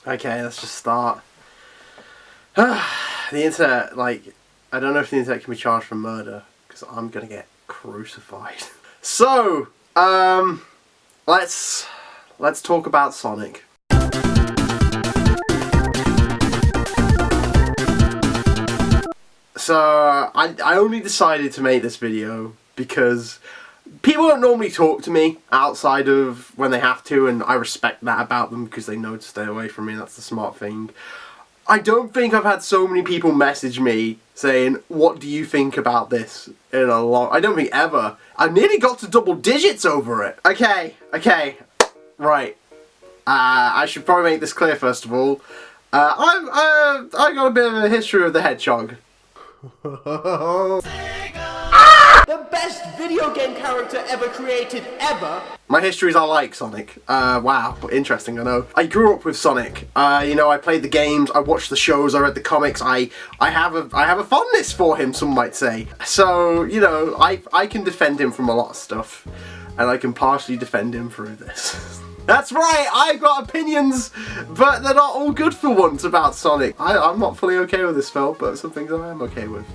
Okay, let's just start. The internet, like, I don't know if the internet can be charged for murder, because I'm gonna get crucified. So, let's talk about Sonic. So, I only decided to make this video because people don't normally talk to me outside of when they have to, and I respect that about them because they know to stay away from me. That's the smart thing. I don't think I've had so many people message me saying, what do you think about this in a long... I don't think ever. I nearly got to double digits over it. Okay, right. I should probably make this clear first of all. I got a bit of a history of the hedgehog. The best video game character ever created, ever! My histories are like Sonic. Wow, interesting, I know. I grew up with Sonic. You know, I played the games, I watched the shows, I read the comics, I have a fondness for him, some might say. So, you know, I can defend him from a lot of stuff, and I can partially defend him through this. That's right, I've got opinions, but they're not all good for once about Sonic. I'm not fully okay with this film, but some things I am okay with.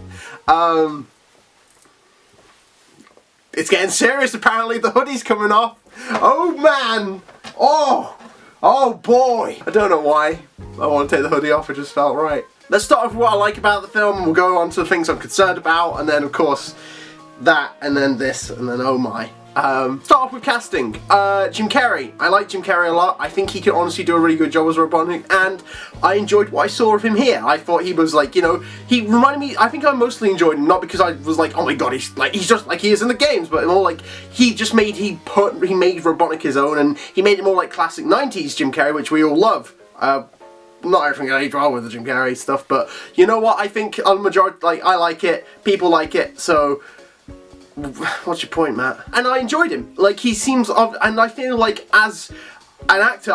It's getting serious, apparently. The hoodie's coming off. Oh, man. Oh, boy. I don't know why I want to take the hoodie off. It just felt right. Let's start off with what I like about the film, and we'll go on to the things I'm concerned about, and then, of course, that, and then this, and then oh, my. Start off with casting. Jim Carrey. I like Jim Carrey a lot. I think he could honestly do a really good job as Robotnik, and I enjoyed what I saw of him here. I thought he was like, you know, he reminded me, I think I mostly enjoyed him, not because I was like, oh my god, he's just like he is in the games, but more like, he made Robotnik his own, and he made it more like classic 90s Jim Carrey, which we all love. Not everything I draw with the Jim Carrey stuff, but you know what, I think on the majority, like, I like it, people like it, so... What's your point, Matt? And I enjoyed him. Like, he seems, and I feel like as an actor,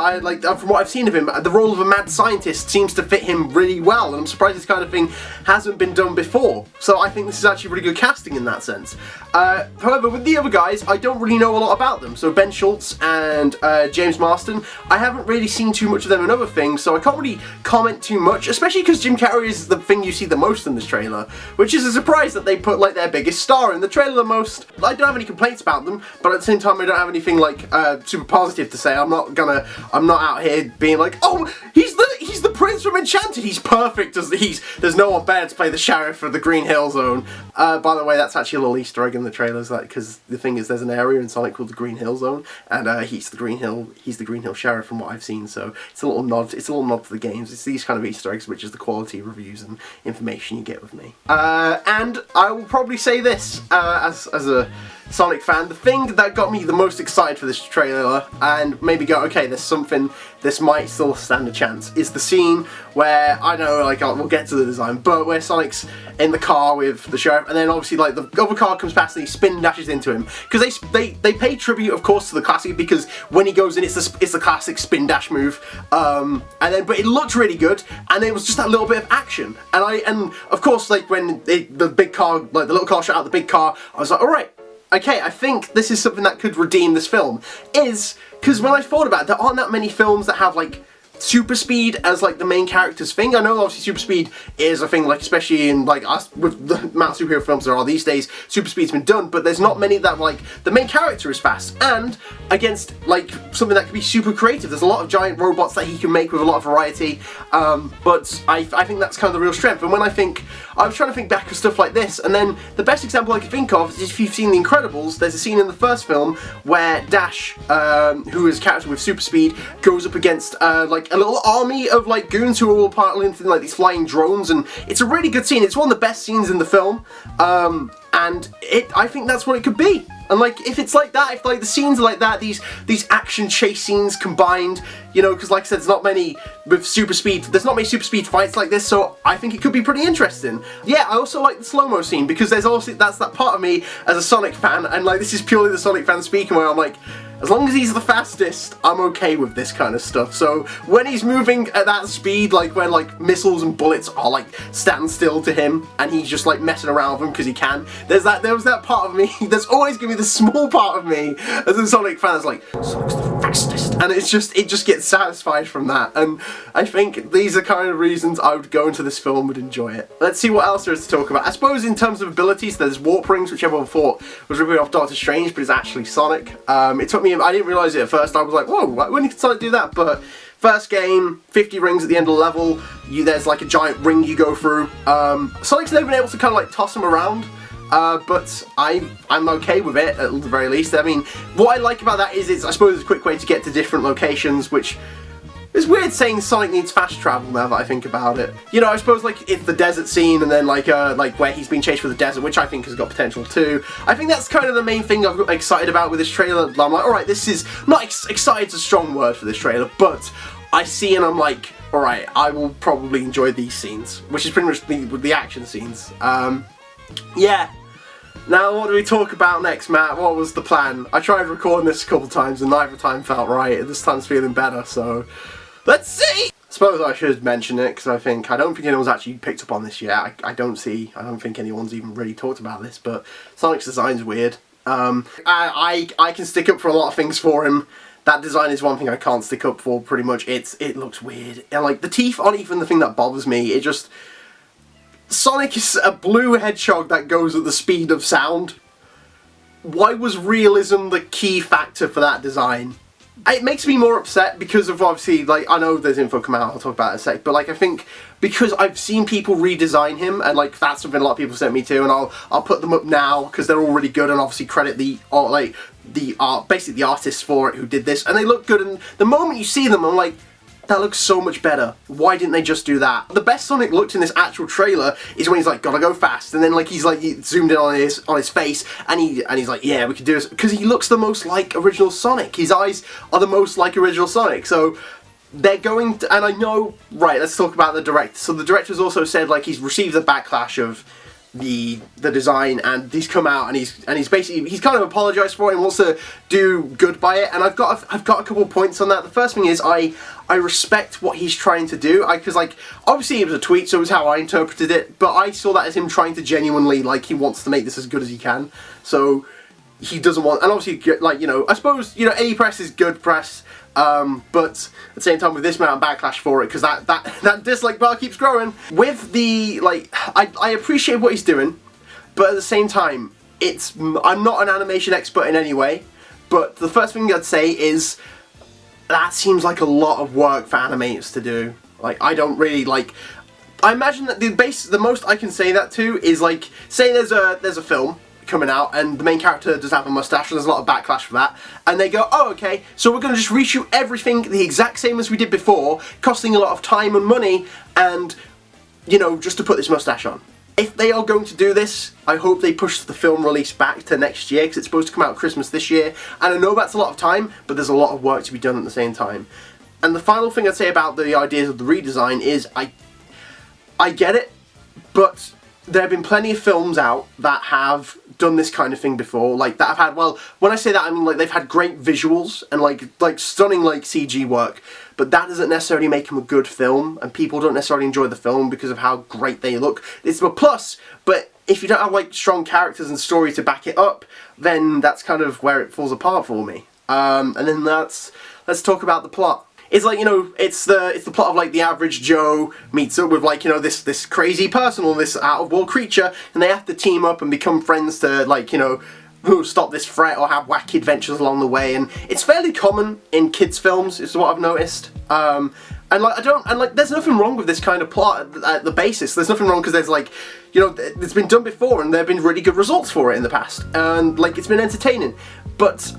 from what I've seen of him, the role of a mad scientist seems to fit him really well, and I'm surprised this kind of thing hasn't been done before. So I think this is actually really good casting in that sense. However, with the other guys, I don't really know a lot about them. So Ben Schultz and James Marsden, I haven't really seen too much of them in other things, so I can't really comment too much, especially because Jim Carrey is the thing you see the most in this trailer, which is a surprise that they put like their biggest star in the trailer the most. I don't have any complaints about them, but at the same time I don't have anything like super positive to say. I'm not out here being like, oh, he's the prince from Enchanted, he's perfect, there's no one better to play the sheriff of the Green Hill Zone. By the way, that's actually a little Easter egg in the trailers, because the thing is, there's an area in Sonic called the Green Hill Zone, and he's the Green Hill sheriff from what I've seen, so it's a little nod to the games. It's these kind of Easter eggs, which is the quality reviews and information you get with me. And I will probably say this, as a Sonic fan, the thing that got me the most excited for this trailer, and maybe go, okay, there's something, this might still stand a chance, is the scene where, I know, like, we'll get to the design, but where Sonic's in the car with the sheriff, and then obviously, like, the other car comes past and he spin dashes into him, because they pay tribute, of course, to the classic, because when he goes in, it's the classic spin dash move, but it looked really good, and it was just that little bit of action, and of course, like, when the big car, like, the little car shot out the big car, I was like, alright, okay, I think this is something that could redeem this film, because when I thought about it, there aren't that many films that have, like, super speed as, like, the main character's thing. I know, obviously, super speed is a thing, like, especially in, like, us, with the amount of superhero films there are these days, super speed's been done, but there's not many that, like, the main character is fast, and against, like, something that could be super creative. There's a lot of giant robots that he can make with a lot of variety, but I think that's kind of the real strength, and when I was trying to think back of stuff like this, and then the best example I can think of is if you've seen The Incredibles, there's a scene in the first film where Dash, who is a character with super speed, goes up against, like, a little army of, like, goons who are all piloting like these flying drones, and it's a really good scene. It's one of the best scenes in the film, and I think that's what it could be. And, like, if it's like that, if, like, the scenes are like that, these action chase scenes combined, you know, because, like I said, there's not many super speed fights like this, so I think it could be pretty interesting. Yeah, I also like the slow-mo scene, because there's also, that's that part of me as a Sonic fan, and, like, this is purely the Sonic fan speaking, where I'm like, as long as he's the fastest, I'm okay with this kind of stuff. So when he's moving at that speed, like when like missiles and bullets are like standing still to him and he's just like messing around with them because he can, there was that part of me, there's always gonna be this small part of me as a Sonic fan that's like, Sonic's the fastest, and it just gets satisfied from that. And I think these are kind of reasons I would go into this film and would enjoy it. Let's see what else there is to talk about. I suppose in terms of abilities, there's warp rings, which everyone thought was ripping off Doctor Strange, but it's actually Sonic. It took me, I didn't realise it at first. I was like, whoa, when did Sonic do that? But first game, 50 rings at the end of the level, there's like a giant ring you go through. Sonic's never been able to kind of like toss them around, but I'm okay with it at the very least. I mean, what I like about that is I suppose it's a quick way to get to different locations, which it's weird saying Sonic needs fast travel now that I think about it. You know, I suppose like it's the desert scene and then like where he's being chased through the desert, which I think has got potential too. I think that's kind of the main thing I'm excited about with this trailer. I'm like, alright, this is, not excited's a strong word for this trailer, but I see and I'm like, alright, I will probably enjoy these scenes, which is pretty much the action scenes. Yeah. Now, what do we talk about next, Matt? What was the plan? I tried recording this a couple times and neither time felt right. This time's feeling better, so let's see! I suppose I should mention it because I don't think anyone's actually picked up on this yet. I don't think anyone's even really talked about this, but Sonic's design's weird. I can stick up for a lot of things for him. That design is one thing I can't stick up for pretty much. It looks weird. And like the teeth aren't even the thing that bothers me. It just, Sonic is a blue hedgehog that goes at the speed of sound. Why was realism the key factor for that design? It makes me more upset because of, obviously, like, I know there's info come out, I'll talk about it in a sec, but like, I think because I've seen people redesign him, and like, that's something a lot of people sent me to, and I'll put them up now because they're all really good, and obviously credit basically the artists for it who did this, and they look good, and the moment you see them, I'm like, that looks so much better. Why didn't they just do that? The best Sonic looked in this actual trailer is when he's like, gotta go fast, and then like he's like zoomed in on his face, and he's like, yeah, we can do this, because he looks the most like original Sonic. His eyes are the most like original Sonic. So they're going to, and I know, right, let's talk about the director. So the director's also said like he's received the backlash of the design, and he's come out and he's basically, he's kind of apologized for it and wants to do good by it, and I've got a couple of points on that. The first thing is I respect what he's trying to do, because like obviously it was a tweet, so it was how I interpreted it, but I saw that as him trying to genuinely, like, he wants to make this as good as he can, so he doesn't want, and obviously, like, you know, I suppose, you know, any press is good press, but at the same time with this amount of backlash for it, because that dislike bar keeps growing. With the, like, I appreciate what he's doing, but at the same time, I'm not an animation expert in any way, but the first thing I'd say is, that seems like a lot of work for animators to do. Like, I don't really, like, I imagine that the most I can say that to is, like, say there's a film coming out and the main character does have a mustache and there's a lot of backlash for that, and they go, oh, okay, so we're going to just reshoot everything the exact same as we did before, costing a lot of time and money, and, you know, just to put this mustache on. If they are going to do this, I hope they push the film release back to next year, because it's supposed to come out Christmas this year, and I know that's a lot of time, but there's a lot of work to be done at the same time. And the final thing I'd say about the ideas of the redesign is, I get it, but there have been plenty of films out that have done this kind of thing before, like that have had, well, when I say that I mean like they've had great visuals and like stunning like CG work, but that doesn't necessarily make them a good film, and people don't necessarily enjoy the film because of how great they look. It's a plus, but if you don't have like strong characters and story to back it up, then that's kind of where it falls apart for me. And then let's talk about the plot. It's like, you know, it's the plot of like the average Joe meets up with like, you know, this crazy person or this out-of-world creature, and they have to team up and become friends to, like, you know, stop this threat or have wacky adventures along the way. And it's fairly common in kids' films, is what I've noticed. And like there's nothing wrong with this kind of plot at the basis. There's nothing wrong because there's like, you know, it's been done before and there have been really good results for it in the past, and like it's been entertaining. But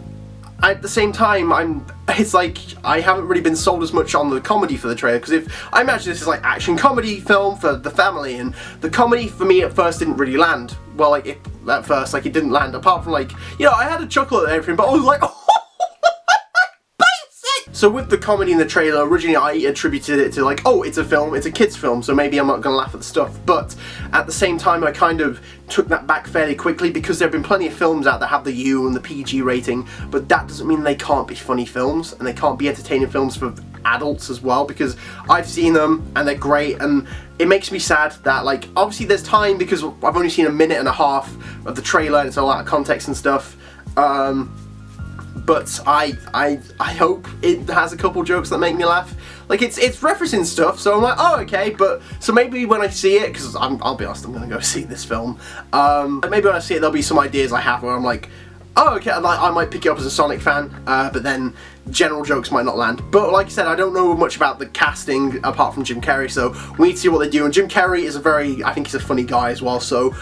at the same time, it's like I haven't really been sold as much on the comedy for the trailer, because if I imagine this is like action comedy film for the family, and the comedy for me at first didn't really land. Well, like at first, like it didn't land, apart from like, you know, I had a chuckle at everything, but I was like, oh, basic! So with the comedy in the trailer, originally I attributed it to like, oh, it's a film, it's a kid's film, so maybe I'm not going to laugh at the stuff. But at the same time, I kind of took that back fairly quickly, because there have been plenty of films out that have the U and the PG rating, but that doesn't mean they can't be funny films, and they can't be entertaining films for adults as well, because I've seen them and they're great. And it makes me sad that, like, obviously there's time, because I've only seen a minute and a half of the trailer and it's a lot of context and stuff. But I hope it has a couple jokes that make me laugh. Like, it's referencing stuff, so I'm like, oh, okay. But so maybe when I see it, because I'll be honest, I'm gonna go see this film. Maybe when I see it, there'll be some ideas I have where I'm like, oh, okay, like, I might pick it up as a Sonic fan, but then general jokes might not land. But like I said, I don't know much about the casting apart from Jim Carrey, so we need to see what they do. And Jim Carrey is I think he's a funny guy as well, so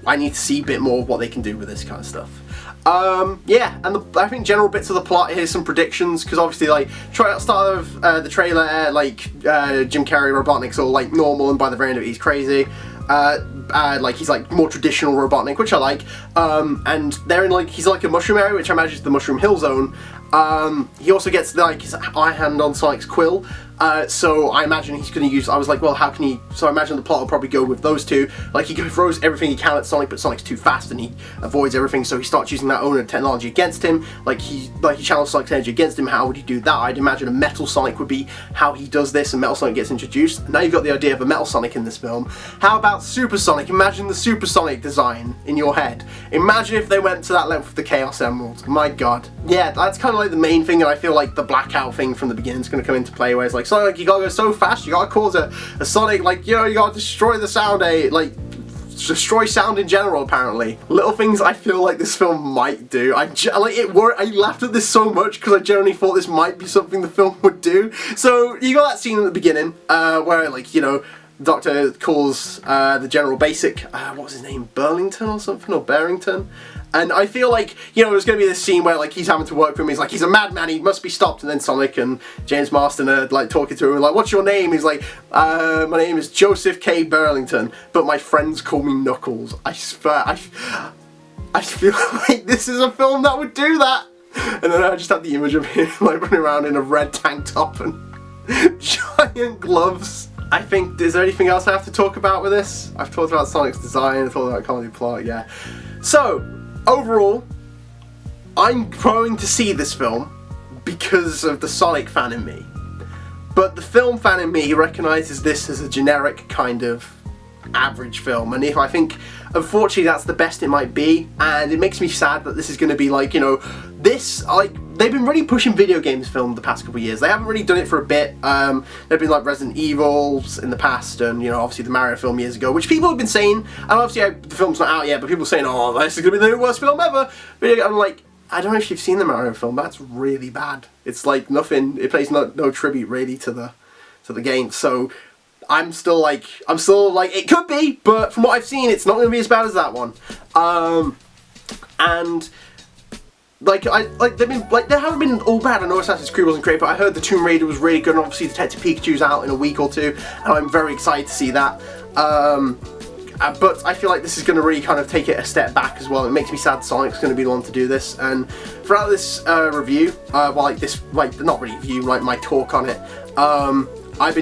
I need to see a bit more of what they can do with this kind of stuff. Yeah, and I think general bits of the plot, here's some predictions, because obviously, like, try at the start of the trailer, like, Jim Carrey Robotnik's all, like, normal, and by the very end of it, he's crazy. Like, he's, like, more traditional Robotnik, which I like. And they're in, like, he's, like, a mushroom area, which I imagine is the Mushroom Hill Zone. He also gets, like, his eye hand on Sonic's quill. So I imagine he's going to use, I was like, well, how can he, so I imagine the plot will probably go with those two. Like, he throws everything he can at Sonic, but Sonic's too fast and he avoids everything, so he starts using that own technology against him. Like he channels Sonic's energy against him. How would he do that? I'd imagine a Metal Sonic would be how he does this, and Metal Sonic gets introduced. Now you've got the idea of a Metal Sonic in this film. How about Super Sonic? Imagine the Super Sonic design in your head. Imagine if they went to that length with the Chaos Emerald. My god. Yeah, that's kind of like the main thing, and I feel like the blackout thing from the beginning is going to come into play, where it's like, Sonic, you gotta go so fast, you gotta cause a Sonic, like, you know, you gotta destroy the sound, like, destroy sound in general, apparently. Little things I feel like this film might do. I laughed at this so much because I genuinely thought this might be something the film would do. So, you got that scene at the beginning, where, like, you know, Doctor calls the General Basic, what was his name, Burlington or something, or Barrington? And I feel like, you know, there's going to be this scene where, like, he's having to work for him, he's like, he's a madman, he must be stopped, and then Sonic and James Marsden are, like, talking to him, like, what's your name? He's like, my name is Joseph K. Burlington, but my friends call me Knuckles. I swear, I feel like this is a film that would do that. And then I just have the image of him, like, running around in a red tank top and giant gloves. I think, is there anything else I have to talk about with this? I've talked about Sonic's design, I've talked about comedy plot, yeah. So, overall, I'm going to see this film because of the Sonic fan in me. But the film fan in me recognises this as a generic kind of average film, and if I think, unfortunately, that's the best it might be, and it makes me sad that this is going to be like, you know, this, like, they've been really pushing video games film the past couple of years. They haven't really done it for a bit. There've been like Resident Evils in the past, and, you know, obviously the Mario film years ago, which people have been saying, and obviously the film's not out yet, but people are saying, oh, this is going to be the worst film ever. But I'm like, I don't know if you've seen the Mario film, that's really bad. It's like nothing, it plays no tribute really to the game, so I'm still like, it could be, but from what I've seen, it's not going to be as bad as that one. And they haven't been all bad. I know Assassin's Creed wasn't great, but I heard the Tomb Raider was really good, and obviously Detective Pikachu's out in a week or two, and I'm very excited to see that. But I feel like this is going to really kind of take it a step back as well. It makes me sad Sonic's going to be the one to do this, and throughout this review, not really review, like my talk on it, I've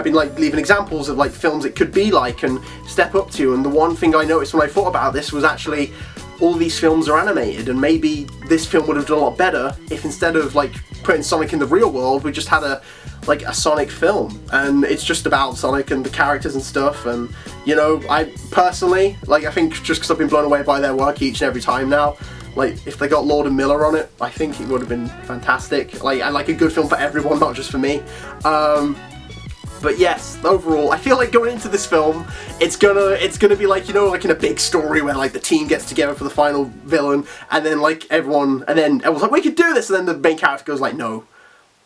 been like leaving examples of like films it could be like and step up to, and the one thing I noticed when I thought about this was actually all these films are animated, and maybe this film would have done a lot better if instead of like putting Sonic in the real world, we just had a Sonic film, and it's just about Sonic and the characters and stuff. And, you know, I personally, like, I think just because I've been blown away by their work each and every time now, like, if they got Lord and Miller on it, I think it would have been fantastic, like, and like a good film for everyone, not just for me. But yes, overall, I feel like going into this film, it's gonna be like, you know, like in a big story where like the team gets together for the final villain, and then like everyone's like, we could do this, and then the main character goes like, no,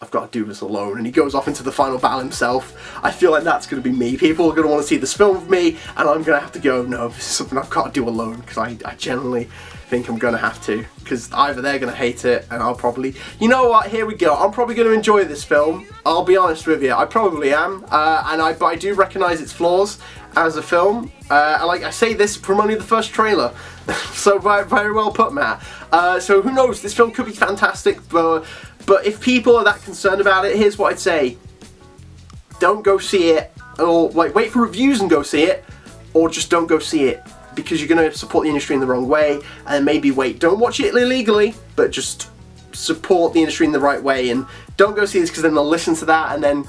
I've got to do this alone, and he goes off into the final battle himself. I feel like that's going to be me. People are going to want to see this film with me, and I'm going to have to go, no, this is something I've got to do alone, because I generally think I'm going to have to, because either they're going to hate it, and I'll probably, you know what, here we go, I'm probably going to enjoy this film. I'll be honest with you, I probably am, but I do recognise its flaws as a film, and like I say this from only the first trailer, so very well put, Matt. So who knows, this film could be fantastic, but But if people are that concerned about it, here's what I'd say. Don't go see it, or like wait for reviews and go see it, or just don't go see it, because you're going to support the industry in the wrong way, and maybe wait. Don't watch it illegally, but just support the industry in the right way, and don't go see this because then they'll listen to that, and then,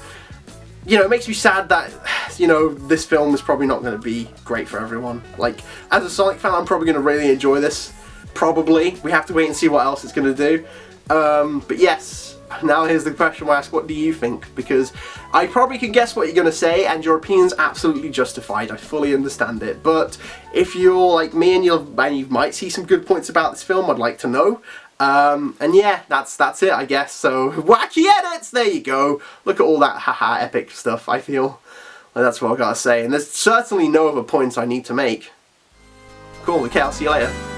you know, it makes me sad that, you know, this film is probably not going to be great for everyone. Like, as a Sonic fan, I'm probably going to really enjoy this. Probably. We have to wait and see what else it's going to do. But yes, now here's the question I ask, what do you think? Because I probably can guess what you're going to say, and your opinion's absolutely justified. I fully understand it. But if you're like me and you might see some good points about this film, I'd like to know. And yeah, that's it, I guess. So, wacky edits! There you go. Look at all that haha epic stuff, I feel. Like, that's what I've got to say. And there's certainly no other points I need to make. Cool, okay, I'll see you later.